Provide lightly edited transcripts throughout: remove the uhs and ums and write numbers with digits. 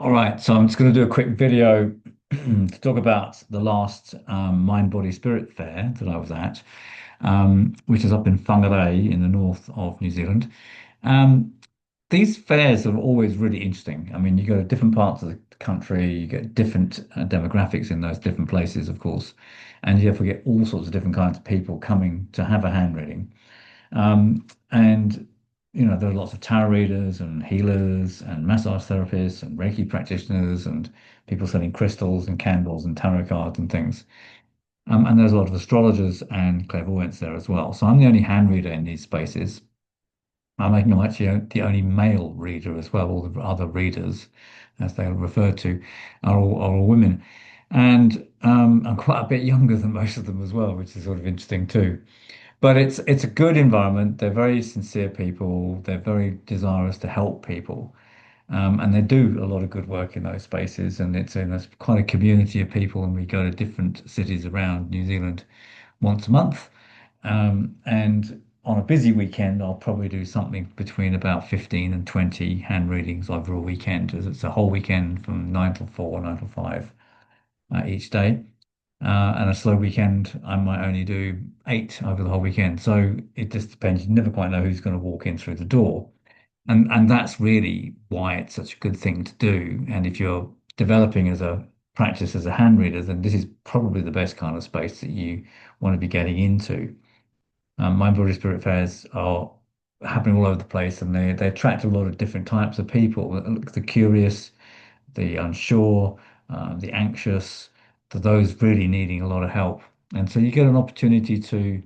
All right, so I'm just going to do a quick video to talk about the last Mind Body Spirit Fair that I was at, which is up in Whangarei in the north of New Zealand. Um, these fairs are always really interesting. I mean, you go to different parts of the country, you get different demographics in those different places, of course, and you get all sorts of different kinds of people coming to have a hand reading. And there are lots of tarot readers and healers and massage therapists and Reiki practitioners and people selling crystals and candles and tarot cards and things. And there's a lot of astrologers and clairvoyants there as well. So I'm the only hand reader in these spaces. I'm actually the only male reader as well. All the other readers, as they are referred to, are all women. And I'm quite a bit younger than most of them as well, which is sort of interesting too. But it's a good environment. They're very sincere people. They're very desirous to help people, and they do a lot of good work in those spaces. And it's quite a community of people. And we go to different cities around New Zealand once a month. And on a busy weekend, I'll probably do something between about 15 and 20 hand readings over a weekend. As it's a whole weekend from 9 till 4, 9 till 5 each day. And a slow weekend, I might only do 8 over the whole weekend. So it just depends. You never quite know who's going to walk in through the door. And that's really why it's such a good thing to do. And if you're developing as a practice as a hand reader, then this is probably the best kind of space that you want to be getting into. Mind Body Spirit fairs are happening all over the place, and they attract a lot of different types of people. The curious, the unsure, the anxious, to those really needing a lot of help. And so you get an opportunity to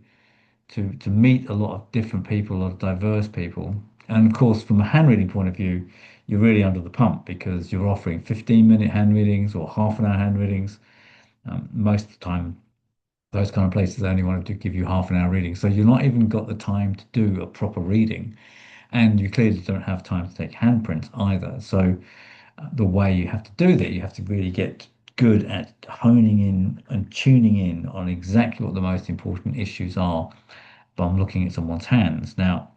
meet a lot of different people, a lot of diverse people. And of course, from a hand reading point of view, you're really under the pump because you're offering 15-minute hand readings or half an hour hand readings. Most of the time, those kind of places only want to give you half an hour reading. So you're not even got the time to do a proper reading. And you clearly don't have time to take handprints either. So the way you have to do that, you have to really get good at honing in and tuning in on exactly what the most important issues are from looking at someone's hands. Now,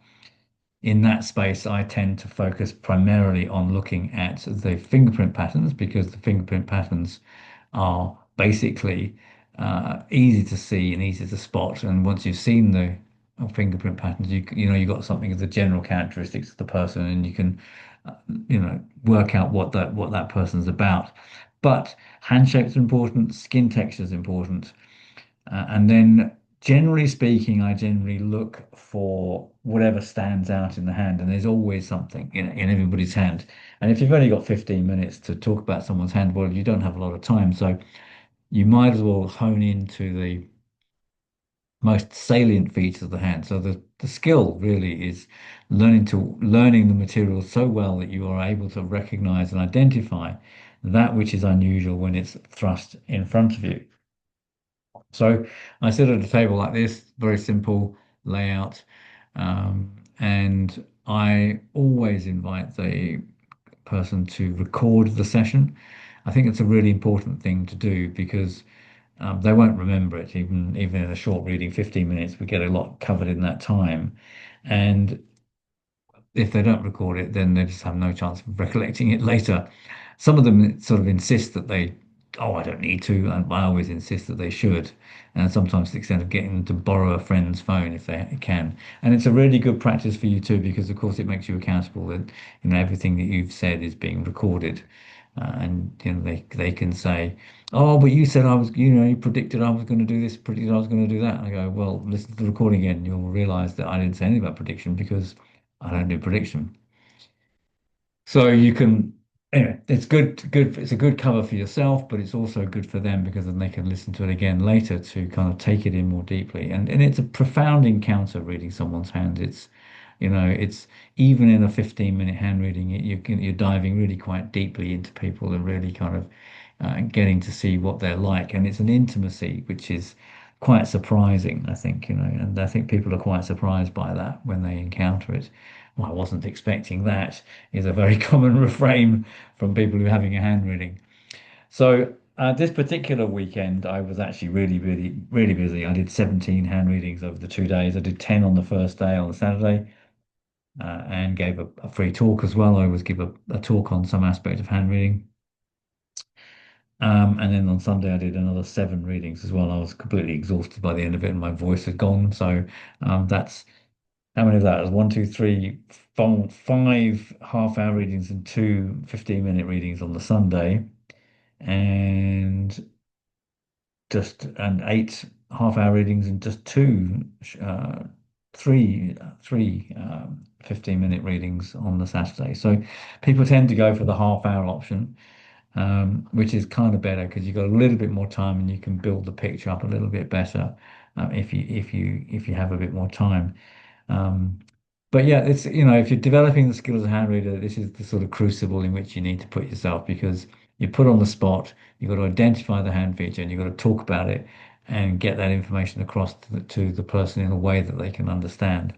in that space, I tend to focus primarily on looking at the fingerprint patterns because the fingerprint patterns are basically easy to see and easy to spot. And once you've seen the fingerprint patterns, you know you've got something of the general characteristics of the person, and you can work out what that person's about. But handshapes are important, skin texture is important, and then generally speaking, I generally look for whatever stands out in the hand, and there's always something in everybody's hand. And if you've only got 15 minutes to talk about someone's hand, well, you don't have a lot of time, so you might as well hone into the most salient features of the hand. So the skill really is learning the material so well that you are able to recognize and identify that which is unusual when it's thrust in front of you. So I sit at a table like this, very simple layout, and I always invite the person to record the session. I think it's a really important thing to do because they won't remember it, even in a short reading, 15 minutes, we get a lot covered in that time. And if they don't record it, then they just have no chance of recollecting it later. Some of them sort of insist that oh, I don't need to, and I always insist that they should. And sometimes to the extent of getting them to borrow a friend's phone if they can. And it's a really good practice for you too, because of course it makes you accountable that everything that you've said is being recorded. And they can say, oh, but you said I was, you predicted I was going to do this, predicted I was going to do that. And I go, well, listen to the recording again. You'll realize that I didn't say anything about prediction because I don't do prediction. So you can, anyway, it's good. It's a good cover for yourself, but it's also good for them because then they can listen to it again later to kind of take it in more deeply. And it's a profound encounter reading someone's hand. It's even in a 15-minute hand reading, you're diving really quite deeply into people and really kind of getting to see what they're like. And it's an intimacy which is quite surprising, I think, and I think people are quite surprised by that when they encounter it. Well, I wasn't expecting that is a very common refrain from people who are having a hand reading. So this particular weekend, I was actually really, really, really busy. I did 17 hand readings over the 2 days. I did 10 on the first day on the Saturday, and gave a free talk as well. I always give a talk on some aspect of hand reading. And then on Sunday, I did another 7 readings as well. I was completely exhausted by the end of it, and my voice had gone. So that's how many of that? It was one, two, three, four, 5 half-hour readings and 2 15-minute readings on the Sunday, and just and 8 half-hour readings and just uh, three 15-minute readings on the Saturday. So people tend to go for the half-hour option, which is kind of better because you've got a little bit more time and you can build the picture up a little bit better if you have a bit more time. Um, but yeah, it's if you're developing the skill as a hand reader, this is the sort of crucible in which you need to put yourself because you're put on the spot. You've got to identify the hand feature and you've got to talk about it and get that information across to the person in a way that they can understand.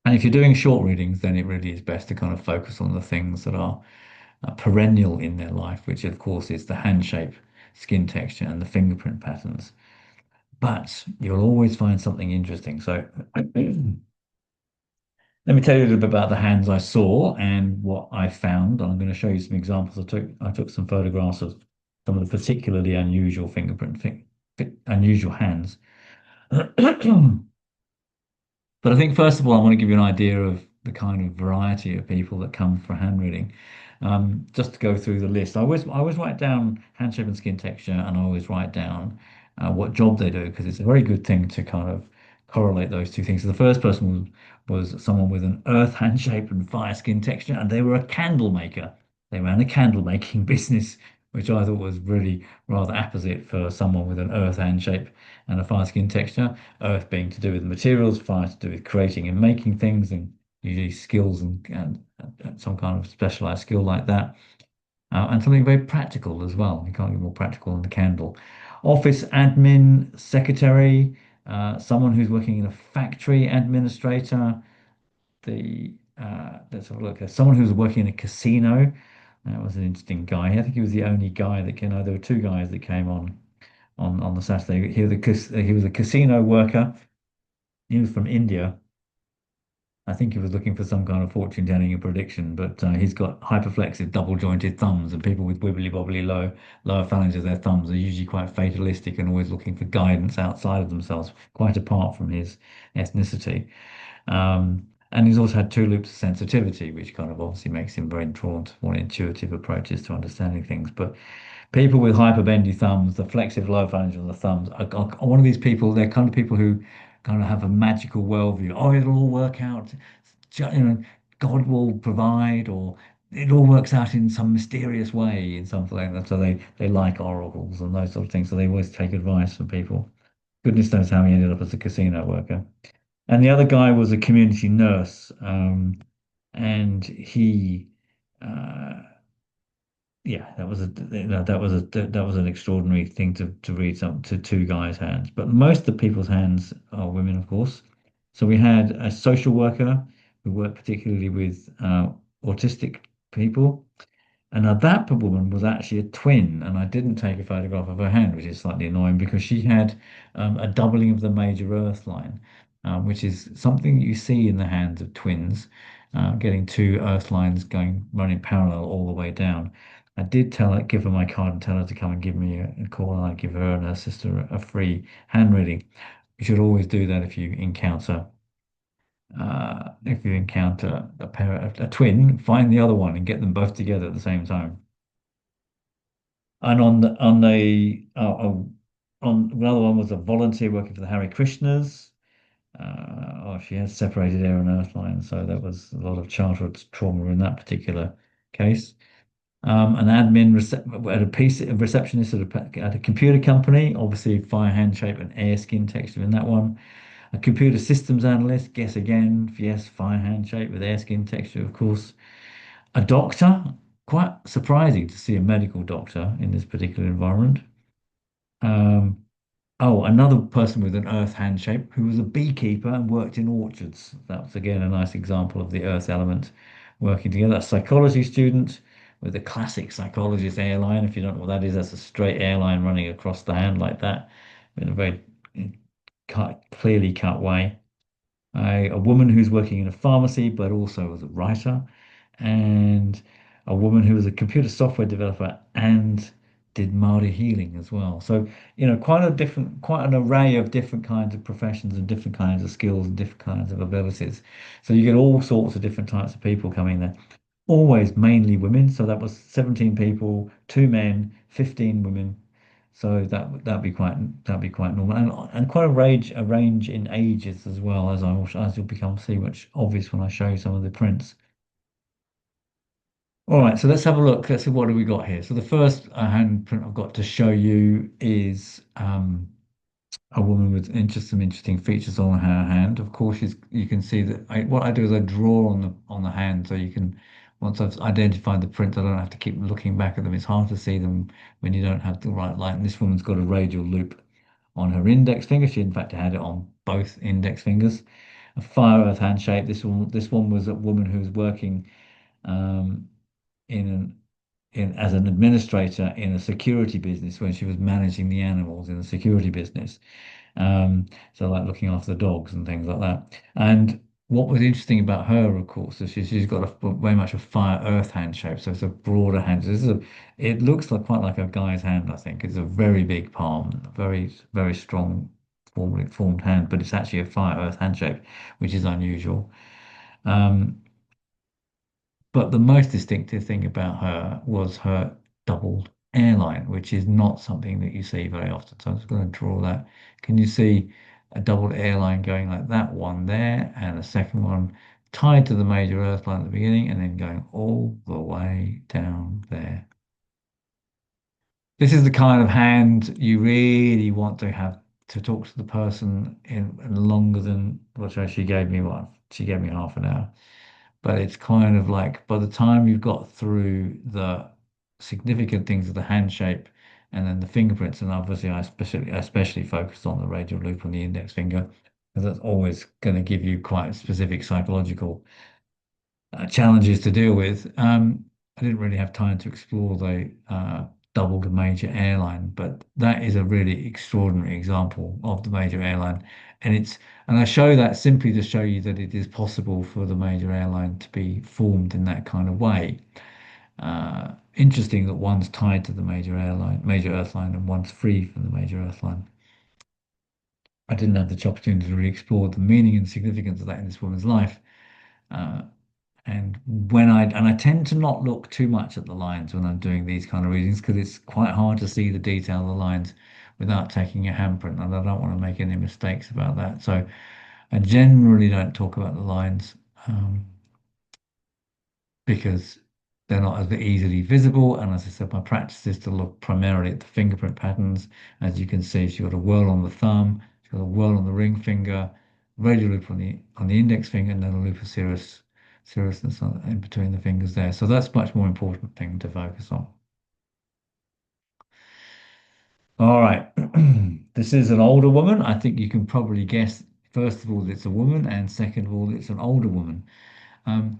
And if you're doing short readings, then it really is best to kind of focus on the things that are perennial in their life, which of course is the hand shape, skin texture, and the fingerprint patterns. But you'll always find something interesting. So let me tell you a little bit about the hands I saw and what I found. I'm going to show you some examples. I took some photographs of some of the particularly unusual unusual hands. But I think first of all, I want to give you an idea of the kind of variety of people that come for hand reading. Just to go through the list, I always write down hand shape and skin texture, and I always write down what job they do because it's a very good thing to kind of correlate those two things. So the first person was someone with an earth hand shape and fire skin texture, and they were a candle maker. They ran a candle making business, which I thought was really rather apposite for someone with an earth hand shape and a fire skin texture. Earth being to do with materials, fire to do with creating and making things, and usually skills and some kind of specialized skill like that. And something very practical as well. You can't get more practical than the candle. Office admin, secretary, someone who's working in a factory administrator, let's have a look. Someone who was working in a casino. That was an interesting guy. I think he was the only guy that came. No, there were 2 guys that came on the Saturday. He was a casino worker. He was from India. I think he was looking for some kind of fortune telling and prediction, but he's got hyperflexive, double jointed thumbs, and people with wibbly wobbly lower phalanges of their thumbs are usually quite fatalistic and always looking for guidance outside of themselves, quite apart from his ethnicity. And he's also had 2 loops of sensitivity, which kind of obviously makes him very drawn to more intuitive approaches to understanding things. But people with hyperbendy thumbs, the flexive lower phalanges on the thumbs, are one of these people. They're kind of people who kind of have a magical worldview. Oh, it'll all work out. God will provide, or it all works out in some mysterious way, in something like that. So they like oracles and those sort of things. So they always take advice from people. Goodness knows how he ended up as a casino worker. And the other guy was a community nurse, and he. Uh, yeah, that was an extraordinary thing to read some to 2 guys' hands. But most of the people's hands are women, of course. So we had a social worker who worked particularly with autistic people. And now that woman was actually a twin, and I didn't take a photograph of her hand, which is slightly annoying because she had a doubling of the major earth line, which is something you see in the hands of twins, getting 2 earth lines going running parallel all the way down. I did give her my card and tell her to come and give me a call, and I'd give her and her sister a free hand reading. You should always do that if you encounter a twin, find the other one and get them both together at the same time. And on another one was a volunteer working for the Hare Krishnas. She had separated air and earth lines, so that was a lot of childhood trauma in that particular case. An admin at a receptionist at a computer company, obviously fire hand shape and air skin texture in that one. A computer systems analyst, guess again, yes, fire hand shape with air skin texture, of course. A doctor, quite surprising to see a medical doctor in this particular environment. Um, oh, another person with an earth hand shape who was a beekeeper and worked in orchards. That's again a nice example of the earth element working together. A psychology student with a classic psychologist airline. If you don't know what that is, that's a straight airline running across the hand like that in a very clearly cut way. a woman who's working in a pharmacy, but also as a writer, and a woman who was a computer software developer and did Māori healing as well. So, quite an array of different kinds of professions and different kinds of skills and different kinds of abilities. So you get all sorts of different types of people coming there. Always mainly women. So that was 17 people, two men, 15 women. So that'd be quite normal, and quite a range in ages as well, as you'll become see, which obvious when I show you some of the prints. All right, so let's have a look. Let's see what do we got here. So the first hand print I've got to show you is a woman with some interesting features on her hand. Of course, you can see that what I do is I draw on the hand, so you can once I've identified the print, I don't have to keep looking back at them. It's hard to see them when you don't have the right light. And this woman's got a radial loop on her index finger. She in fact had it on both index fingers. A fire earth hand shape. This one was a woman who was working um, in an as an administrator in a security business when she was managing the animals in the security business. So like looking after the dogs and things like that. And what was interesting about her, of course, is she's got very much a fire earth hand shape. So it's a broader hand. It looks like quite like a guy's hand, I think. It's a very big palm, very, very strong formally formed hand, but it's actually a fire earth hand shape, which is unusual. Um, but the most distinctive thing about her was her doubled airline, which is not something that you see very often. So I'm just going to draw that. Can you see a doubled airline going like that one there, and a second one tied to the major earth line at the beginning, and then going all the way down there? This is the kind of hand you really want to have to talk to the person in longer than what she gave me. What she gave me half an hour. But it's kind of like by the time you've got through the significant things of the hand shape and then the fingerprints, and obviously I especially focused on the radial loop on the index finger, because that's always going to give you quite specific psychological challenges to deal with. I didn't really have time to explore the doubled major airline, but that is a really extraordinary example of the major airline. And I show that simply to show you that it is possible for the major airline to be formed in that kind of way. Interesting that one's tied to the major earth line, and one's free from the major earth line. I didn't have the opportunity to really explore the meaning and significance of that in this woman's life. Uh, and I tend to not look too much at the lines when I'm doing these kind of readings, because it's quite hard to see the detail of the lines without taking a handprint, and I don't want to make any mistakes about that. So I generally don't talk about the lines because they're not as easily visible. And as I said, my practice is to look primarily at the fingerprint patterns. As you can see, she's got a whirl on the thumb, she's got a whirl on the ring finger, radial loop on the index finger, and then a loop of seriousness in between the fingers there. So that's much more important thing to focus on. All right. This is an older woman. I think you can probably guess, first of all, that it's a woman, and second of all, that it's an older woman. Um,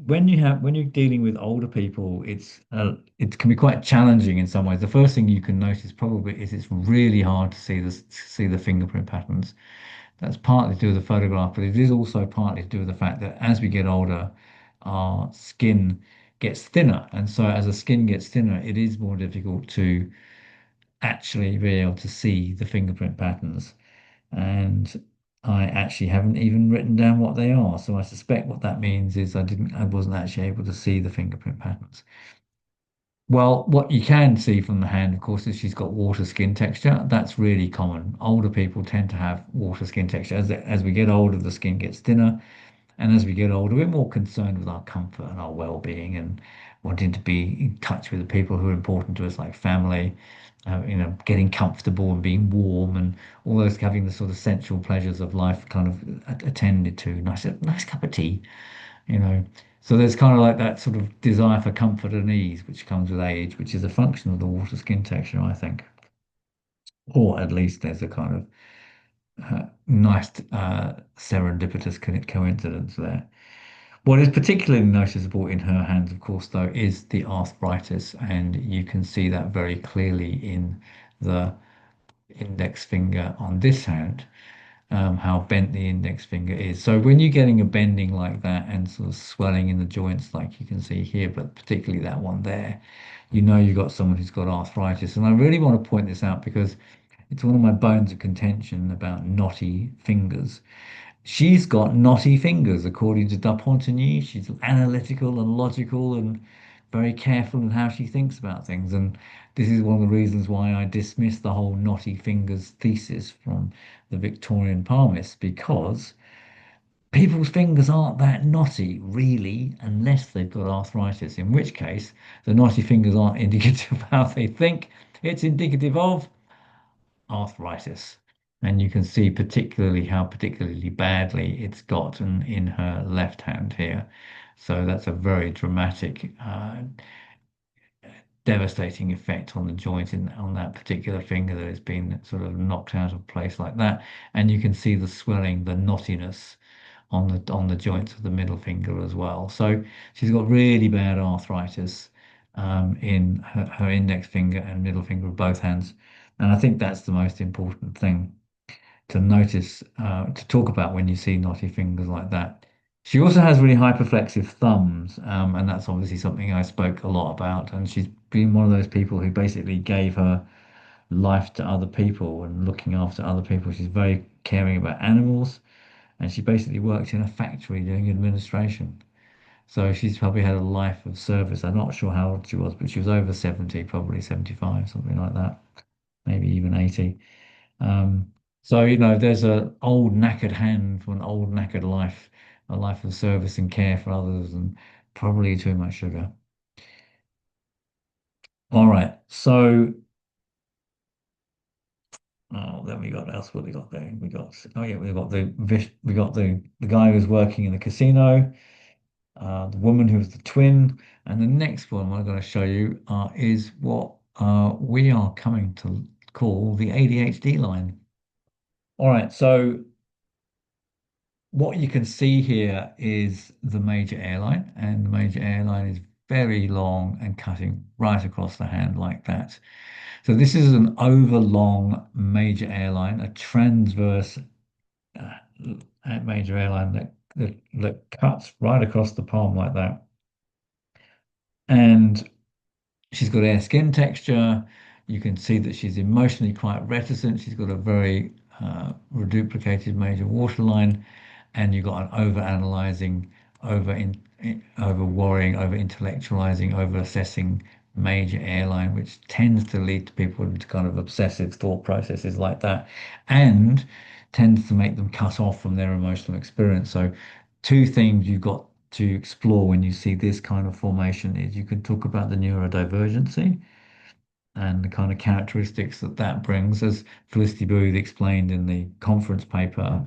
when you're dealing with older people, it can be quite challenging in some ways. The first thing you can notice probably is it's really hard to see the fingerprint patterns. That's partly to do with the photograph, but it is also partly to do with the fact that as we get older, our skin gets thinner, and so as the skin gets thinner, it is more difficult to actually be able to see the fingerprint patterns. And I actually haven't even written down what they are. So I suspect what that means is I wasn't actually able to see the fingerprint patterns. Well, what you can see from the hand, of course, is she's got water skin texture. That's really common. Older people tend to have water skin texture. As we get older, the skin gets thinner. And as we get older, we're more concerned with our comfort and our well-being, and wanting to be in touch with the people who are important to us, like family, getting comfortable and being warm, and all those, having the sort of sensual pleasures of life kind of attended to. Nice cup of tea, you know. So there's kind of like that sort of desire for comfort and ease, which comes with age, which is a function of the water skin texture, I think. Or at least there's a kind of nice serendipitous coincidence there. What is particularly noticeable in her hands, of course, though, is the arthritis, and you can see that very clearly in the index finger on this hand. how bent the index finger is. So when you're getting a bending like that and sort of swelling in the joints, like you can see here, but particularly that one there, you know you've got someone who's got arthritis. And I really want to point this out because it's one of my bones of contention about knotty fingers. She's got knotty fingers, according to Dupontigny. She's analytical and logical and very careful in how she thinks about things. And this is one of the reasons why I dismiss the whole knotty fingers thesis from the Victorian palmists, because people's fingers aren't that knotty, really, unless they've got arthritis, in which case the knotty fingers aren't indicative of how they think. It's indicative of arthritis. And you can see particularly how particularly badly it's gotten in her left hand here. So that's a very dramatic, devastating effect on the joint on that particular finger that has been sort of knocked out of place like that. And you can see the swelling, the knottiness on the joints of the middle finger as well. So she's got really bad arthritis in her index finger and middle finger of both hands. And I think that's the most important thing to notice, to talk about when you see knotty fingers like that. She also has really hyperflexive thumbs, and that's obviously something I spoke a lot about. And she's been one of those people who basically gave her life to other people and looking after other people. She's very caring about animals, and she basically worked in a factory doing administration. So she's probably had a life of service. I'm not sure how old she was, but she was over 70, probably 75, something like that, maybe even 80. Um, so, there's a old knackered hand for an old knackered life, a life of service and care for others, and probably too much sugar. All right. So, then we got else. What we got there? We got yeah, we got the guy who's working in the casino, the woman who's the twin, and the next one I'm going to show you is what we are coming to call the ADHD line. All right. So what you can see here is the major airline, and the major airline is very long and cutting right across the hand like that. So this is an overlong major airline, a transverse uh, major airline that cuts right across the palm like that. And she's got air skin texture. You can see that she's emotionally quite reticent. She's got a very reduplicated major waterline, and you've got an over analyzing, over worrying, over intellectualizing, over assessing major airline, which tends to lead to people into kind of obsessive thought processes like that, and tends to make them cut off from their emotional experience. So, two things you've got to explore when you see this kind of formation is you can talk about the neurodivergency and the kind of characteristics that that brings, as Felicity Booth explained in the conference paper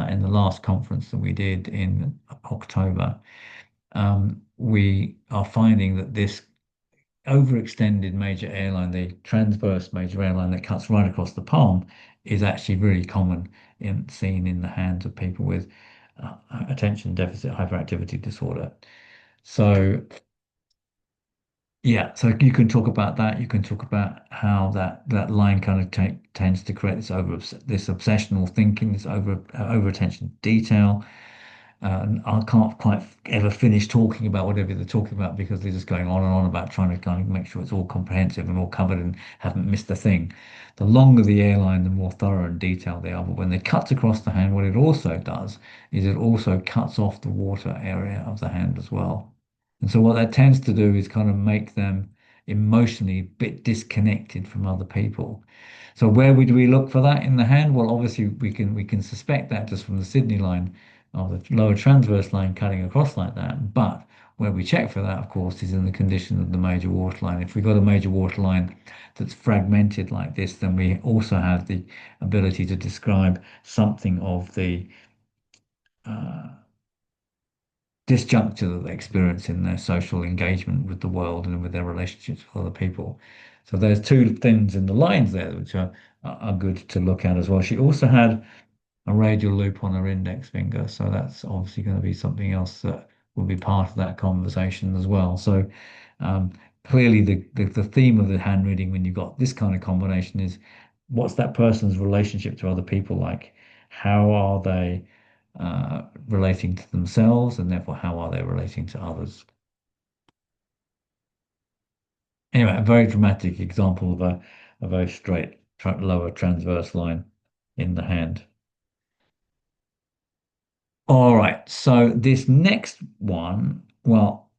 in the last conference that we did in October. We are finding that this overextended major airline, the transverse major airline that cuts right across the palm, is actually really common seen in the hands of people with attention deficit hyperactivity disorder. So yeah, so you can talk about that. You can talk about how that line kind of tends to create this obsessional thinking, this over attention to detail. And I can't quite ever finish talking about whatever they're talking about because they're just going on and on about trying to kind of make sure it's all comprehensive and all covered and haven't missed a thing. The longer the airline, the more thorough and detailed they are. But when they cut across the hand, what it also does is it also cuts off the water area of the hand as well. And so what that tends to do is kind of make them emotionally a bit disconnected from other people. So where would we look for that in the hand? Well, obviously we can suspect that just from the Sydney line of the lower transverse line cutting across like that. But where we check for that, of course, is in the condition of the major waterline. If we've got a major waterline that's fragmented like this, then we also have the ability to describe something of the uh, disjuncture that they experience in their social engagement with the world and with their relationships with other people. So there's two things in the lines there which are good to look at as well. She also had a radial loop on her index finger, so that's obviously going to be something else that will be part of that conversation as well. So um, clearly the theme of the hand reading when you've got this kind of combination is what's that person's relationship to other people like? How are they relating to themselves, and therefore how are they relating to others? Anyway, a very dramatic example of a very straight lower transverse line in the hand. All right, so this next one, well,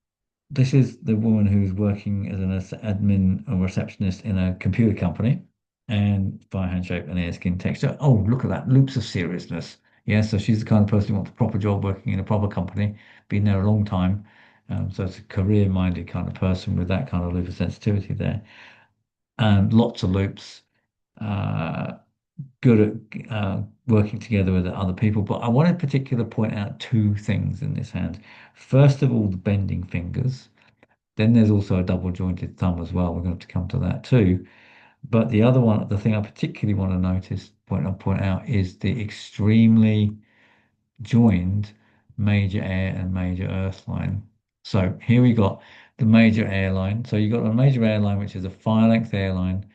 this is the woman who's working as an admin or receptionist in a computer company and via handshake and air skin texture. Oh, look at that, loops of seriousness. Yeah, so she's the kind of person who wants a proper job working in a proper company, been there a long time. So it's a career-minded kind of person with that kind of loop of sensitivity there. And lots of loops, uh, good at working together with other people. But I want to particularly point out two things in this hand. First of all, the bending fingers. Then there's also a double jointed thumb as well. We're going to come to that too. But the other one, the thing I particularly want to point out is the extremely joined major air and major earth line. So here we got the major airline. So you got a major airline, which is a fire length airline,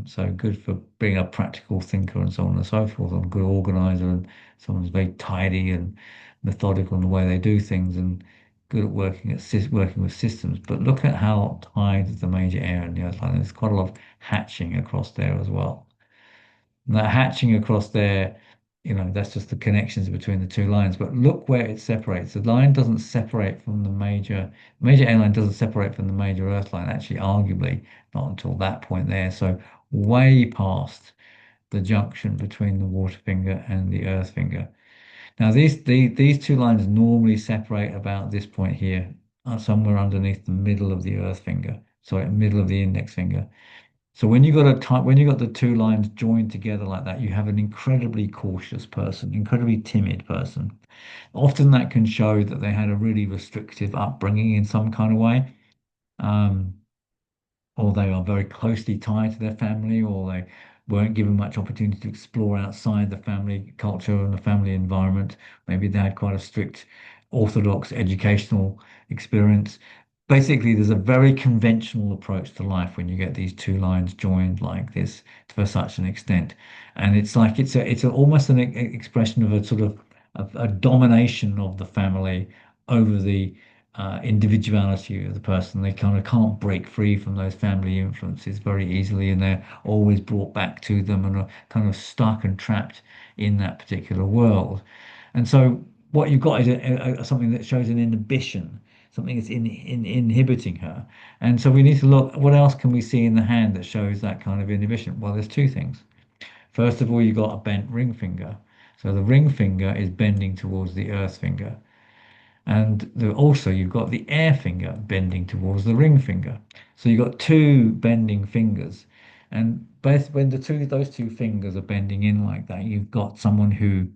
so good for being a practical thinker and so on and so forth, and a good organizer, and someone who's very tidy and methodical in the way they do things, and good at working with systems. But look at how tied the major air and the earth line. There's quite a lot of hatching across there as well. And that hatching across there, that's just the connections between the two lines. But look where it separates. The line doesn't separate from the major airline doesn't separate from the major earth line, actually, arguably, not until that point there. So way past the junction between the water finger and the earth finger. Now, these two lines normally separate about this point here, somewhere underneath the middle of the earth finger. Sorry, middle of the index finger. So when you got the two lines joined together like that, you have an incredibly cautious person, incredibly timid person. Often that can show that they had a really restrictive upbringing in some kind of way. Um, or they are very closely tied to their family, or they weren't given much opportunity to explore outside the family culture and the family environment. Maybe they had quite a strict orthodox educational experience. Basically, there's a very conventional approach to life when you get these two lines joined like this for such an extent. And it's like almost an expression of a sort of a domination of the family over the individuality of the person. They kind of can't break free from those family influences very easily, and they're always brought back to them and are kind of stuck and trapped in that particular world. And so what you've got is something that shows an inhibition, something that's inhibiting her. And so we need to look, what else can we see in the hand that shows that kind of inhibition? Well, there's two things. First of all, you've got a bent ring finger. So the ring finger is bending towards the earth finger. And also you've got the air finger bending towards the ring finger. So you've got two bending fingers. And both when those two fingers are bending in like that, you've got someone who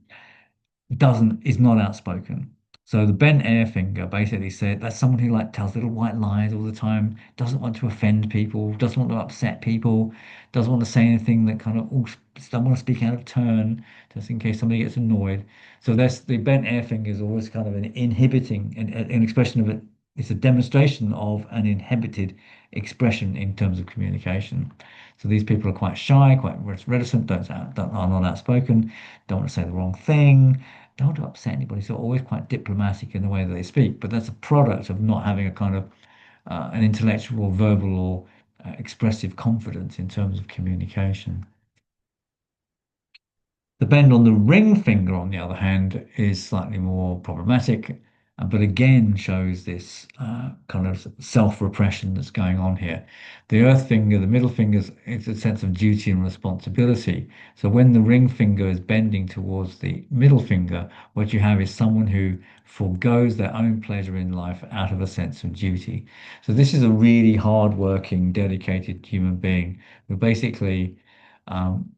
is not outspoken. So the bent air finger basically said that's someone who like tells little white lies all the time, doesn't want to offend people, doesn't want to upset people, doesn't want to say anything that kind of doesn't want to speak out of turn, just in case somebody gets annoyed. So that's the bent air finger is always kind of an inhibiting an expression of it. It's a demonstration of an inhibited expression in terms of communication. So these people are quite shy, quite reticent, are not outspoken, don't want to say the wrong thing, don't want to upset anybody. So always quite diplomatic in the way that they speak. But that's a product of not having a kind of an intellectual or verbal or expressive confidence in terms of communication. The bend on the ring finger, on the other hand, is slightly more problematic, but again shows this kind of self-repression that's going on here. The earth finger, the middle finger, it's a sense of duty and responsibility. So when the ring finger is bending towards the middle finger, what you have is someone who forgoes their own pleasure in life out of a sense of duty. So this is a really hard-working, dedicated human being who basically um,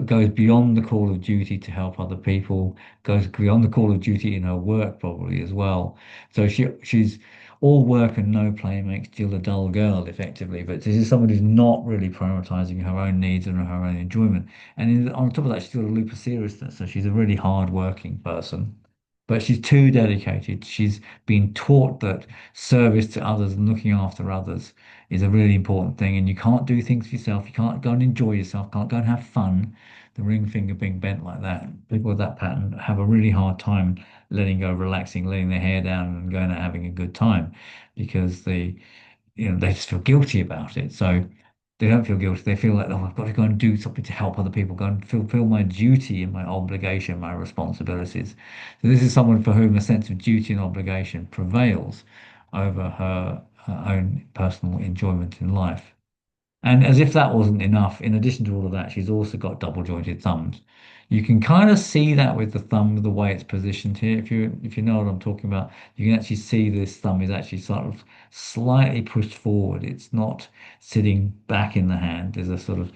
goes beyond the call of duty to help other people, goes beyond the call of duty in her work probably as well. So she's all work and no play makes Jill a dull girl effectively. But this is someone who's not really prioritizing her own needs and her own enjoyment. And on top of that, she's got a loop of seriousness. So she's a really hard working person. But she's too dedicated. She's been taught that service to others and looking after others is a really important thing. And you can't do things for yourself. You can't go and enjoy yourself. Can't go and have fun. the ring finger being bent like that. People with that pattern have a really hard time letting go, relaxing, letting their hair down and going out having a good time because they just feel guilty about it. So they don't feel guilty. They feel like, oh, I've got to go and do something to help other people, go and fulfill my duty and my obligation, my responsibilities. So this is someone for whom a sense of duty and obligation prevails over her own personal enjoyment in life. And as if that wasn't enough, in addition to all of that, she's also got double jointed thumbs. You can kind of see that with the thumb, the way it's positioned here. If you know what I'm talking about, you can actually see this thumb is actually sort of slightly pushed forward. It's not sitting back in the hand. There's a sort of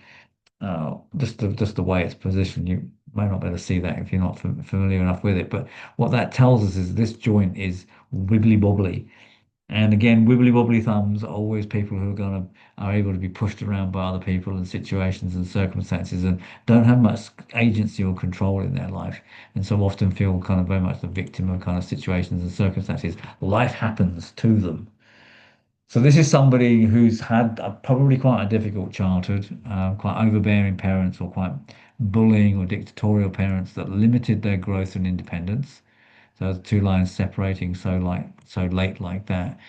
just the way it's positioned. You may not be able to see that if you're not familiar enough with it. But what that tells us is this joint is wibbly wobbly. And again, wibbly wobbly thumbs are always people who are able to be pushed around by other people and situations and circumstances and don't have much agency or control in their life. And so often feel kind of very much the victim of kind of situations and circumstances. Life happens to them. So this is somebody who's had probably quite a difficult childhood, quite overbearing parents or quite bullying or dictatorial parents that limited their growth and independence. So the two lines separating so late like that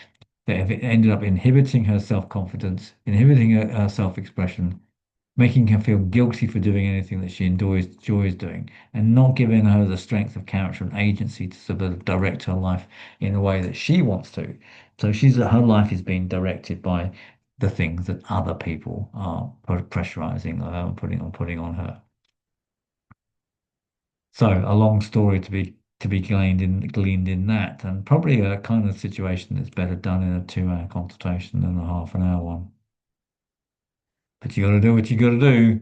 that it ended up inhibiting her self-confidence, inhibiting her self-expression, making her feel guilty for doing anything that she enjoys doing, and not giving her the strength of character and agency to sort of direct her life in a way that she wants to. So her life is being directed by the things that other people are pressurizing her and putting on her. So a long story to be gleaned in that, and probably a kind of situation that's better done in a 2-hour consultation than a half an hour one. But you got to do what you got to do.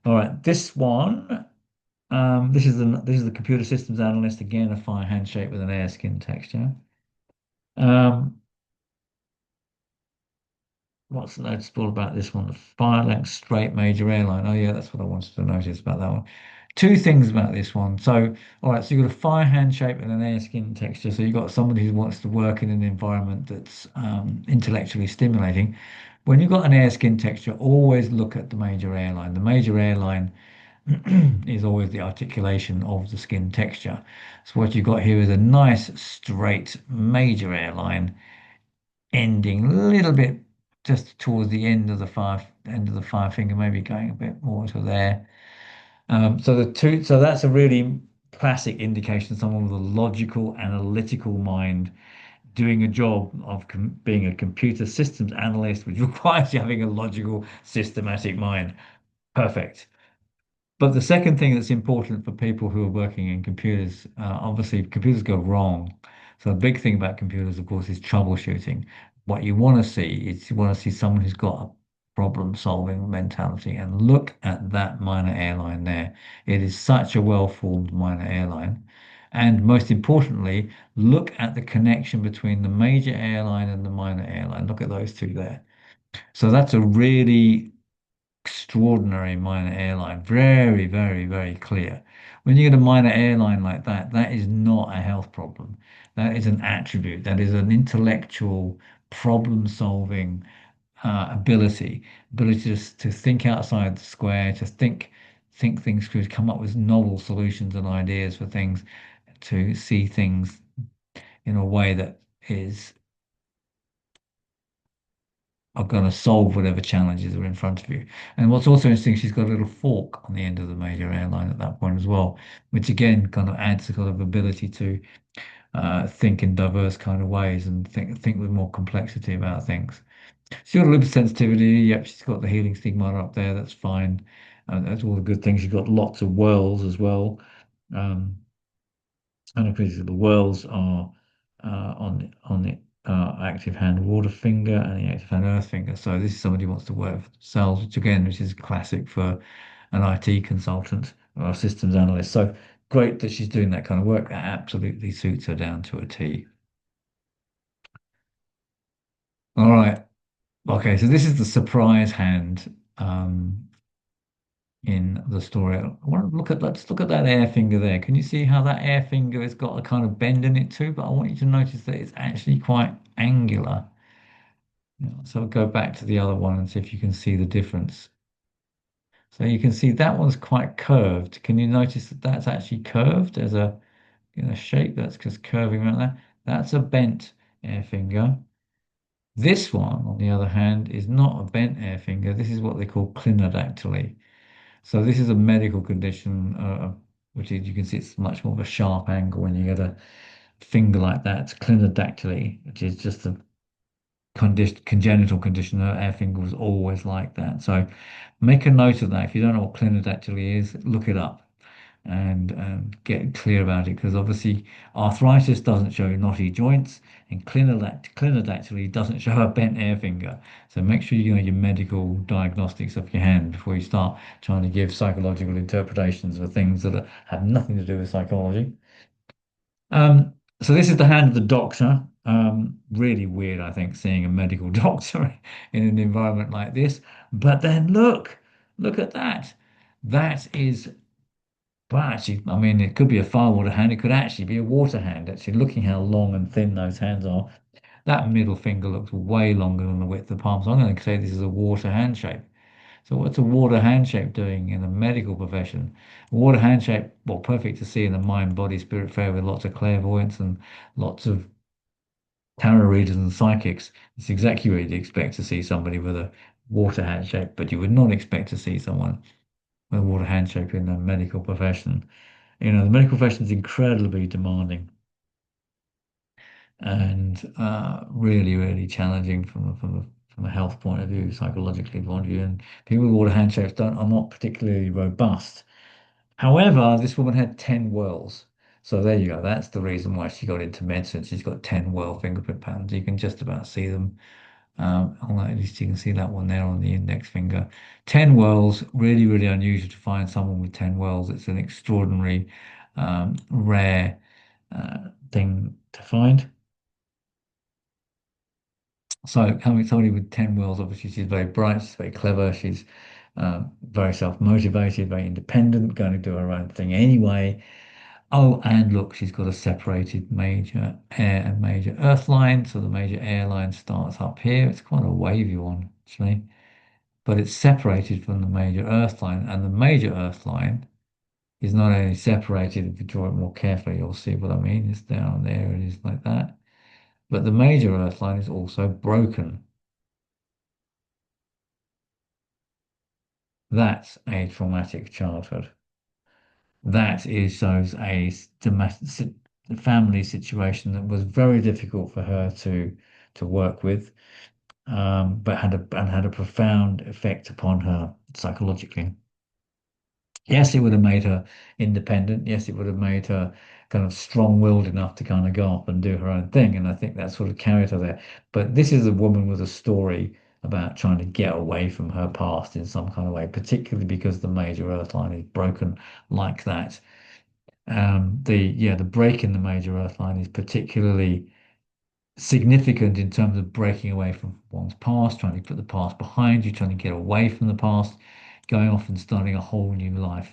All right, this one. This is the computer systems analyst again, a fire handshake with an air skin texture. Um, what's noticeable about this one? The fire length straight major airline. Oh yeah, that's what I wanted to notice about that one. Two things about this one. So, all right, so you've got a fire hand shape and an air skin texture. So you've got somebody who wants to work in an environment that's intellectually stimulating. When you've got an air skin texture, always look at the major airline. The major airline is always the articulation of the skin texture. So what you've got here is a nice straight major airline ending a little bit just towards the end of the five finger, maybe going a bit more to there. So that's a really classic indication of someone with a logical, analytical mind doing a job of being a computer systems analyst, which requires you having a logical, systematic mind. Perfect. But the second thing that's important for people who are working in computers, obviously computers go wrong. So the big thing about computers, of course, is troubleshooting. What you want to see is you want to see someone who's got a problem-solving mentality. And look at that minor airline there. It is such a well-formed minor airline. And most importantly, look at the connection between the major airline and the minor airline. Look at those two there. So that's a really extraordinary minor airline. Very, very, very clear. When you get a minor airline like that, that is not a health problem. That is an attribute. That is an intellectual problem-solving ability to think outside the square, to think things through, to come up with novel solutions and ideas for things, to see things in a way that is are going to solve whatever challenges are in front of you. And what's also interesting, she's got a little fork on the end of the major airline at that point as well, which again kind of adds a kind of ability to think in diverse kind of ways and think with more complexity about things. She's got a little sensitivity. Yep, she's got the healing stigmata up there. That's fine. That's all the good things. She's got lots of whirls as well. Um, and of course, the whirls are on the active hand water finger and the active hand earth finger. So this is somebody who wants to work for themselves, which is classic for an IT consultant or a systems analyst. So great that she's doing that kind of work. That absolutely suits her down to a T. All right. Okay, so this is the surprise hand in the story. Let's look at that air finger there. Can you see how that air finger has got a kind of bend in it too? But I want you to notice that it's actually quite angular. So I'll go back to the other one and see if you can see the difference. So you can see that one's quite curved. Can you notice that that's actually curved? There's a shape that's just curving around there. That's a bent air finger. This one, on the other hand, is not a bent air finger. This is what they call clinodactyly. So this is a medical condition, which is, you can see it's much more of a sharp angle when you get a finger like that. It's clinodactyly, which is just a congenital condition. Her air finger was always like that. So make a note of that. If you don't know what clinodactyly is, look it up and get clear about it, because obviously arthritis doesn't show knotty joints, and clinodactyly doesn't show a bent air finger. So make sure you know your medical diagnostics of your hand before you start trying to give psychological interpretations of things that have nothing to do with psychology. So this is the hand of the doctor. Really weird, I think, seeing a medical doctor in an environment like this. But then look at that. That is, well, actually, I mean, it could be a firewater hand. It could actually be a water hand. Actually, looking how long and thin those hands are, that middle finger looks way longer than the width of the palm. So I'm going to say this is a water handshake. So what's a water handshake doing in the medical profession? A water handshake, well, perfect to see in the mind, body, spirit fair with lots of clairvoyance and lots of tarot readers and psychics. It's exactly what you'd expect to see somebody with a water handshake, but you would not expect to see someone with a water handshake in the medical profession. The medical profession is incredibly demanding and really, really challenging from a health point of view, psychologically point of view. And people with water handshakes don't are not particularly robust. However, this woman had 10 whorls. So there you go. That's the reason why she got into medicine. She's got 10 whorl fingerprint patterns. You can just about see them. At least you can see that one there on the index finger. 10 whorls, really, really unusual to find someone with 10 whorls. It's an extraordinary, rare thing to find. So having somebody with 10 wheels, obviously she's very bright, she's very clever, she's very self-motivated, very independent, going to do her own thing anyway. Oh, and look, she's got a separated major air and major earth line. So the major air line starts up here. It's quite a wavy one, actually, but it's separated from the major earth line. And the major earth line is not only separated, if you draw it more carefully, you'll see what I mean. It's down there, it is like that. But the major earth line is also broken. That's a traumatic childhood. That is shows a domestic family situation that was very difficult for her to work with, but had a profound effect upon her psychologically. Yes, it would have made her independent. Yes, it would have made her kind of strong-willed enough to kind of go off and do her own thing. And I think that sort of carried her there. But this is a woman with a story about trying to get away from her past in some kind of way, particularly because the major earth line is broken like that. The break in the major earth line is particularly significant in terms of breaking away from one's past, trying to put the past behind you, trying to get away from the past, going off and starting a whole new life.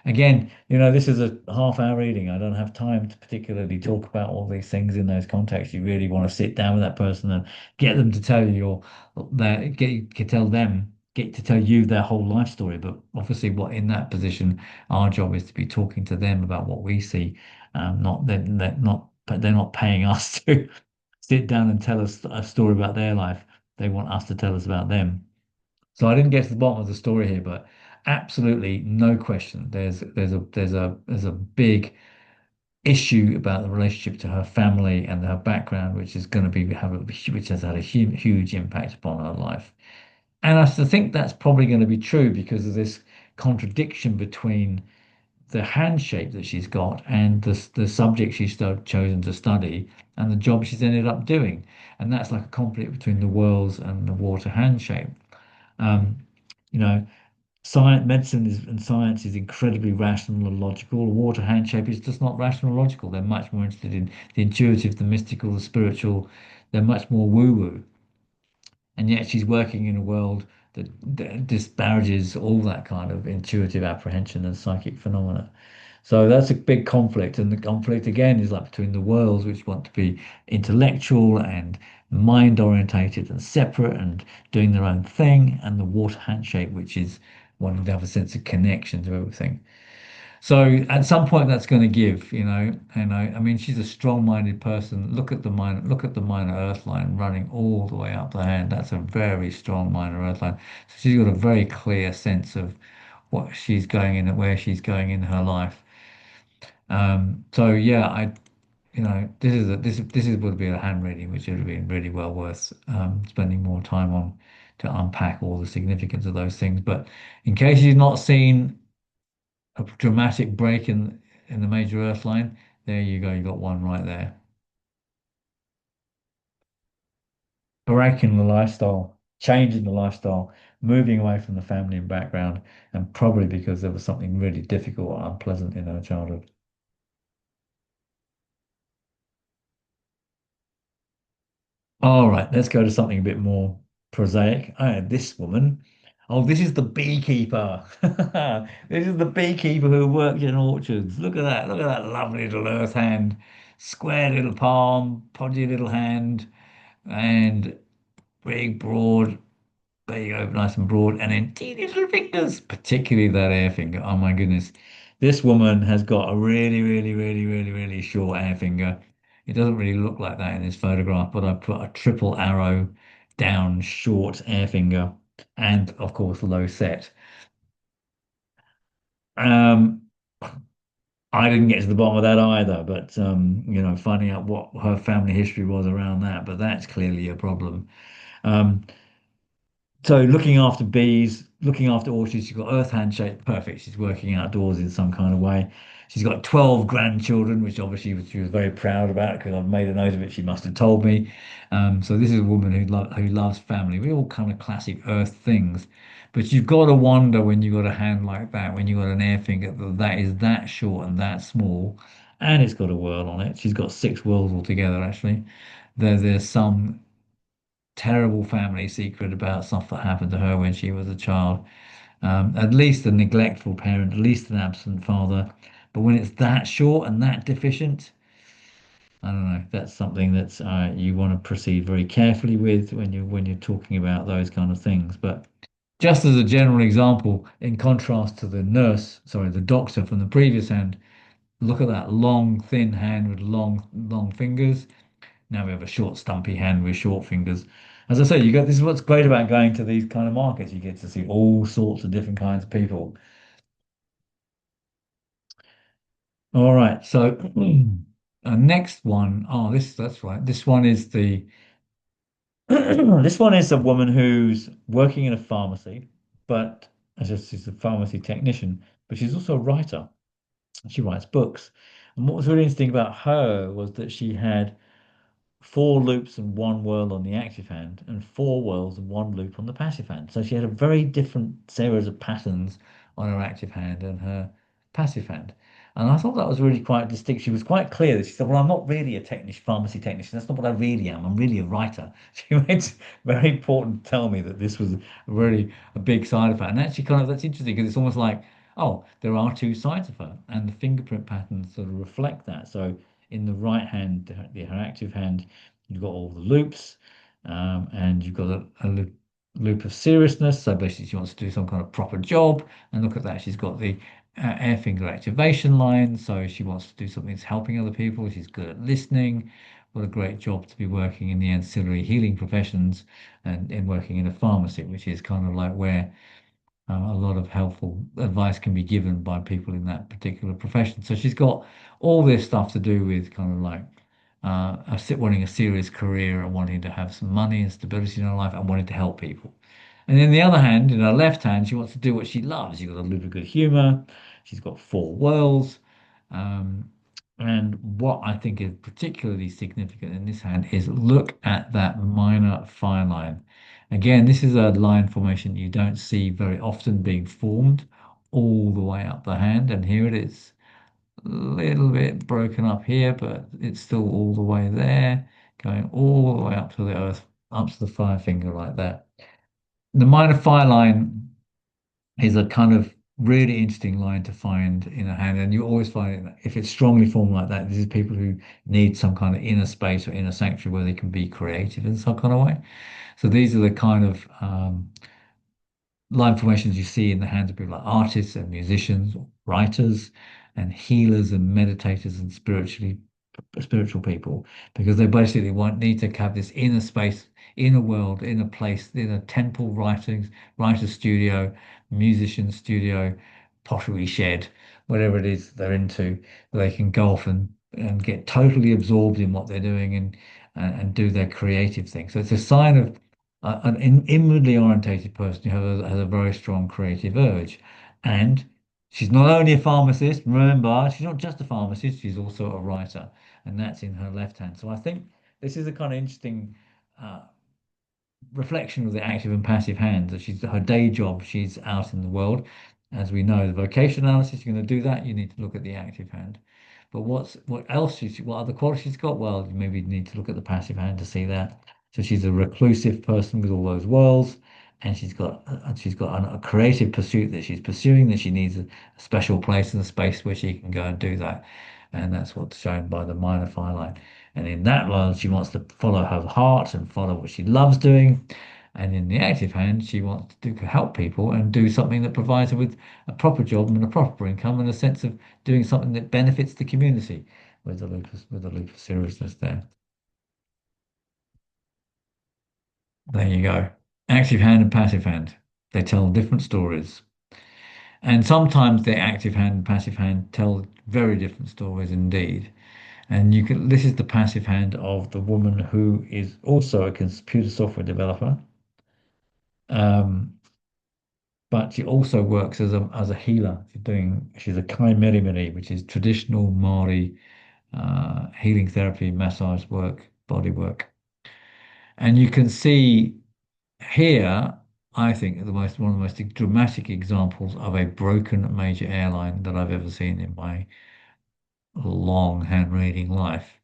Again, this is a half-hour reading. I don't have time to particularly talk about all these things in those contexts. You really want to sit down with that person and get them to tell you get to tell you their whole life story. But obviously, what in that position, our job is to be talking to them about what we see. Not they're not, but they're not paying us to sit down and tell us a story about their life. They want us to tell us about them. So I didn't get to the bottom of the story here, but absolutely no question. There's a big issue about the relationship to her family and her background, which is going to which has had a huge impact upon her life. And I think that's probably going to be true because of this contradiction between the handshake that she's got and the subject she's chosen to study and the job she's ended up doing. And that's like a conflict between the worlds and the water handshake. Um, you know, and science is incredibly rational and logical. The water handshake is just not rational and logical. They're much more interested in the intuitive, the mystical, the spiritual. They're much more woo-woo. And yet she's working in a world that disparages all that kind of intuitive apprehension and psychic phenomena. So that's a big conflict. And the conflict again is like between the worlds, which want to be intellectual and mind orientated and separate and doing their own thing, and the water handshake, which is wanting to have a sense of connection to everything. So at some point that's going to give, and I mean she's a strong-minded person. Look at the minor earth line running all the way up the hand. That's a very strong minor earth line. So she's got a very clear sense of what she's going in and where she's going in her life. So yeah, this would be a hand reading, which would have been really well worth spending more time on to unpack all the significance of those things. But in case you've not seen a dramatic break in the major Earth line, there you go. You got one right there. Breaking the lifestyle, changing the lifestyle, moving away from the family and background, and probably because there was something really difficult or unpleasant in her childhood. All right, let's go to something a bit more prosaic. I had this woman. Oh, this is the beekeeper. This is the beekeeper who worked in orchards. Look at that. Look at that lovely little earth hand. Square little palm, podgy little hand, and big, broad. There you go, nice and broad. And then teeny little fingers, particularly that air finger. Oh my goodness. This woman has got a really, really, really, really, really short air finger. It doesn't really look like that in this photograph, but I put a triple arrow down short air finger and of course low set. Um, I didn't get to the bottom of that either, but finding out what her family history was around that, but that's clearly a problem. Um, So looking after bees, looking after orchids, she's got earth hand shape, perfect. She's working outdoors in some kind of way. She's got 12 grandchildren, which obviously she was very proud about because I've made a note of it. She must have told me. So this is a woman who loves family. We all kind of classic earth things. But you've got to wonder when you've got a hand like that, when you've got an air finger that is that short and that small, and it's got a whirl on it. She's got six whirls altogether, actually. There's some terrible family secret about stuff that happened to her when she was a child. At least a neglectful parent, at least an absent father. But when it's that short and that deficient, I don't know. That's something that you want to proceed very carefully with when you're talking about those kind of things. But just as a general example, in contrast to the doctor from the previous hand, look at that long, thin hand with long fingers. Now we have a short, stumpy hand with short fingers. As I say, this is what's great about going to these kind of markets. You get to see all sorts of different kinds of people. All right, so next one. Oh, that's right. This one is the this one is a woman who's working in a pharmacy, but she's a pharmacy technician, but she's also a writer. She writes books. And what was really interesting about her was that she had four loops and one whirl on the active hand, and four whirls and one loop on the passive hand. So she had a very different series of patterns on her active hand and her passive hand. And I thought that was really quite distinct. She was quite clear that she said, "Well, I'm not really a pharmacy technician. That's not what I really am. I'm really a writer." She made it very important to tell me that this was really a big side of her. And actually, that's interesting because it's almost like, oh, there are two sides of her, and the fingerprint patterns sort of reflect that. So in the right hand, her active hand, you've got all the loops, and you've got a loop of seriousness. So basically, she wants to do some kind of proper job. And look at that, she's got the air finger activation line. So she wants to do something that's helping other people. She's good at listening. What a great job to be working in the ancillary healing professions and in working in a pharmacy, which is kind of like where a lot of helpful advice can be given by people in that particular profession. So she's got all this stuff to do with kind of like wanting a serious career and wanting to have some money and stability in her life and wanting to help people. And in the other hand, in her left hand, she wants to do what she loves. She's got a loop of good humor. She's got four whirls. Um, and what I think is particularly significant in this hand is look at that minor fire line. Again, this is a line formation you don't see very often being formed all the way up the hand. And here it is, a little bit broken up here, but it's still all the way there, going all the way up to the earth, up to the fire finger like that. The minor fire line is a kind of really interesting line to find in a hand, and you always find it if it's strongly formed like that. This is people who need some kind of inner space or inner sanctuary where they can be creative in some kind of way. So these are the kind of line formations you see in the hands of people like artists and musicians, writers and healers and meditators and spiritual people, because they basically want need to have this inner space, inner world, inner place, in a temple, writer studio, musician studio, pottery shed, whatever it is they're into, they can go off and get totally absorbed in what they're doing and do their creative thing. So it's a sign of an inwardly orientated person who has a very strong creative urge. And she's not only a pharmacist, remember, she's not just a pharmacist, she's also a writer, and that's in her left hand. So I think this is a kind of interesting uh, reflection of the active and passive hand. That she's her day job, she's out in the world. As we know, the vocation analysis, you're going to do that, you need to look at the active hand. But what else what other qualities she's got? Well, you maybe need to look at the passive hand to see that. So she's a reclusive person with all those worlds, and she's got a creative pursuit that she's pursuing, that she needs a special place and a space where she can go and do that. And that's what's shown by the minor phi line. And in that world, she wants to follow her heart and follow what she loves doing. And in the active hand, she wants to help people and do something that provides her with a proper job and a proper income and a sense of doing something that benefits the community with the lupus seriousness there. There you go. Active hand and passive hand. They tell different stories. And sometimes the active hand and passive hand tell very different stories indeed. And this is the passive hand of the woman who is also a computer software developer. Um, but she also works as a healer. She's a kai meri, which is traditional Maori healing therapy, massage work, body work. And you can see here, I think, one of the most dramatic examples of a broken major airline that I've ever seen in my long hand reading life.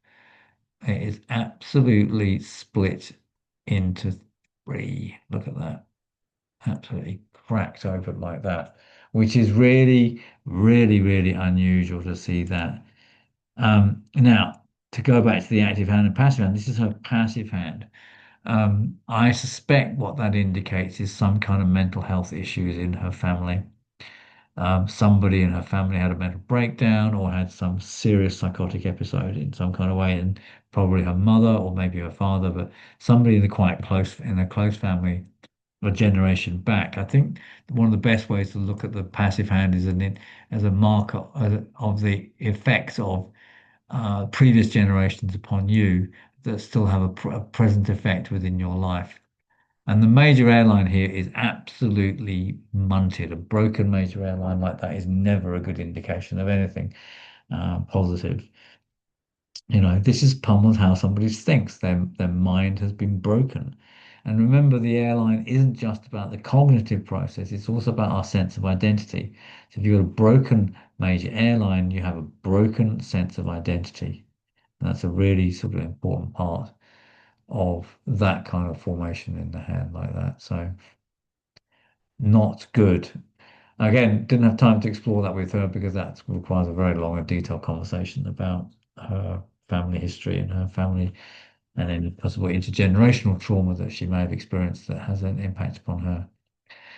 It is absolutely split into three. Look at that. Absolutely cracked open like that, which is really, really, really unusual to see that. Now, to go back to the active hand and passive hand, this is her passive hand. I suspect what that indicates is some kind of mental health issues in her family. Somebody in her family had a mental breakdown or had some serious psychotic episode in some kind of way, and probably her mother or maybe her father, but somebody in a close family a generation back. I think one of the best ways to look at the passive hand is as a marker of the effects of previous generations upon you that still have a present effect within your life. And the major airline here is absolutely munted. A broken major airline like that is never a good indication of anything positive. This is pummeled how somebody thinks. Their mind has been broken. And remember, the airline isn't just about the cognitive process, it's also about our sense of identity. So if you've got a broken major airline, you have a broken sense of identity. And that's a really sort of important part of that kind of formation in the hand like that. So not good. Again, didn't have time to explore that with her because that requires a very long and detailed conversation about her family history and her family and any possible intergenerational trauma that she may have experienced that has an impact upon her.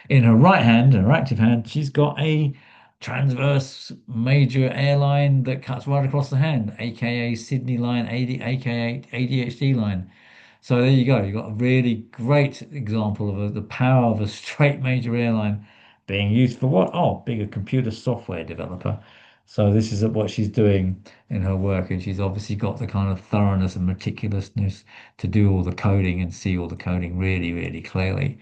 In her right hand, her active hand, she's got a transverse major airline that cuts right across the hand, aka Sydney line, aka ADHD line. So there you go. You've got a really great example of the power of a straight major airline being used for what? Oh, being a computer software developer. So this is what she's doing in her work, and she's obviously got the kind of thoroughness and meticulousness to do all the coding and see all the coding really, really clearly.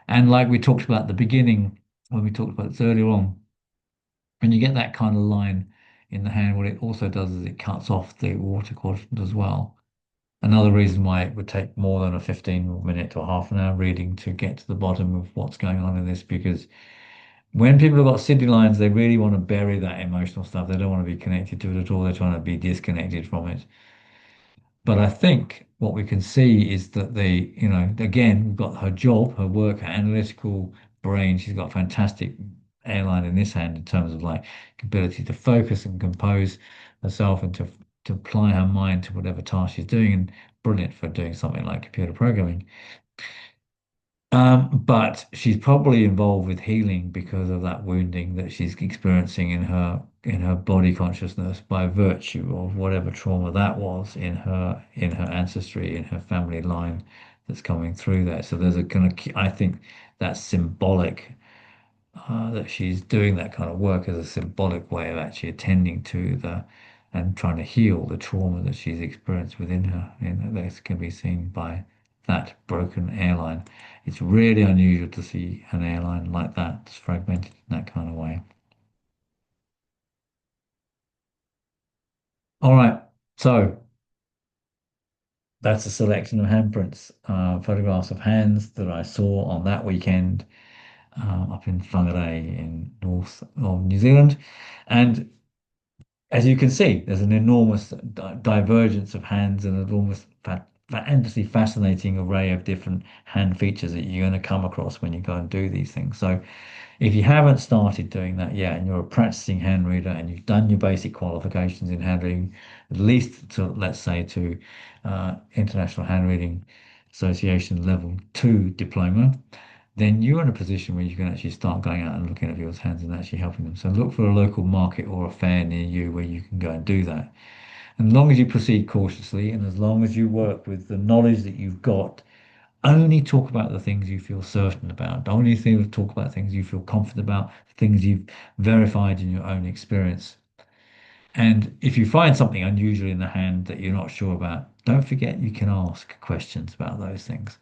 And like we talked about at the beginning, when we talked about this earlier on, when you get that kind of line in the hand, what it also does is it cuts off the water quadrant as well. Another reason why it would take more than a 15-minute or half an hour reading to get to the bottom of what's going on in this, because when people have got Sydney lines, they really want to bury that emotional stuff. They don't want to be connected to it at all. They're trying to be disconnected from it. But I think what we can see is that again, we've got her job, her work, her analytical brain. She's got a fantastic airline in this hand in terms of like ability to focus and compose herself and to apply her mind to whatever task she's doing, and brilliant for doing something like computer programming. But she's probably involved with healing because of that wounding that she's experiencing in her body consciousness by virtue of whatever trauma that was in her ancestry, in her family line that's coming through there. So there's a kind of, I think that's symbolic, that she's doing that kind of work as a symbolic way of actually attending to the and trying to heal the trauma that she's experienced within her. And that can be seen by that broken airline. It's really unusual to see an airline like that, it's fragmented in that kind of way. All right, so that's a selection of handprints, photographs of hands that I saw on that weekend up in Whangarei in north of New Zealand. And as you can see, there's an enormous divergence of hands and an almost endlessly fascinating array of different hand features that you're going to come across when you go and do these things. So if you haven't started doing that yet and you're a practicing hand reader and you've done your basic qualifications in hand reading, at least to, let's say, to International Handreading Association Level 2 diploma, then you're in a position where you can actually start going out and looking at people's hands and actually helping them. So look for a local market or a fair near you where you can go and do that. And as long as you proceed cautiously and as long as you work with the knowledge that you've got, only talk about the things you feel certain about. Only talk about things you feel confident about, things you've verified in your own experience. And if you find something unusual in the hand that you're not sure about, don't forget you can ask questions about those things.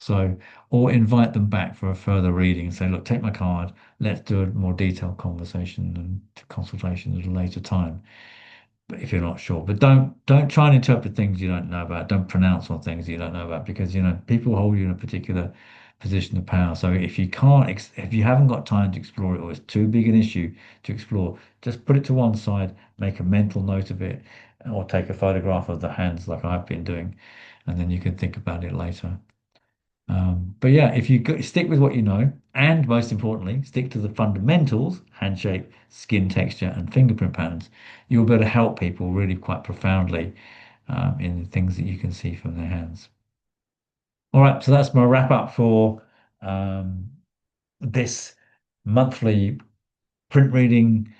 So, or invite them back for a further reading and say, look, take my card, let's do a more detailed conversation and consultation at a later time. But if you're not sure, but don't try and interpret things you don't know about. Don't pronounce on things you don't know about because people hold you in a particular position of power. So if you can't, if you haven't got time to explore it, or it's too big an issue to explore, just put it to one side, make a mental note of it, or take a photograph of the hands like I've been doing, and then you can think about it later. But yeah, if you stick with what you know, and most importantly, stick to the fundamentals, hand shape, skin texture, and fingerprint patterns, you'll be able to help people really quite profoundly in things that you can see from their hands. All right, so that's my wrap up for um, this monthly print reading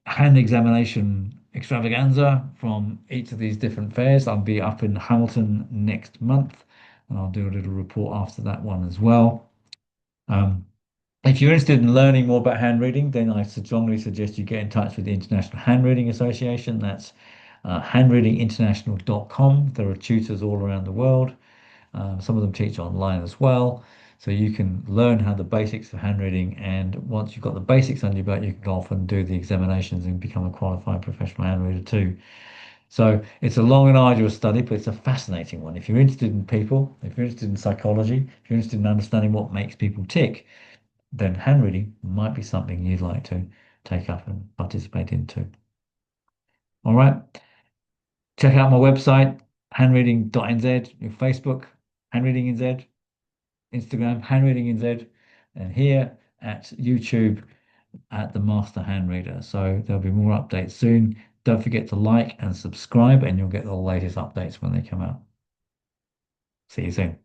hand examination extravaganza from each of these different fairs. I'll be up in Hamilton next month, and I'll do a little report after that one as well. Um, if you're interested in learning more about hand reading, then I strongly suggest you get in touch with the International Handreading Association. That's handreadinginternational.com. There are tutors all around the world. Some of them teach online as well. So you can learn how the basics of hand reading, and once you've got the basics under your belt, you can go off and do the examinations and become a qualified professional hand reader too. So it's a long and arduous study, but it's a fascinating one. If you're interested in people, if you're interested in psychology, if you're interested in understanding what makes people tick, then hand reading might be something you'd like to take up and participate into. All right. Check out my website, handreading.nz, your Facebook, handreading.nz, Instagram, handreading.nz, and here at YouTube at the Master Hand Reader. So there'll be more updates soon. Don't forget to like and subscribe, and you'll get the latest updates when they come out. See you soon.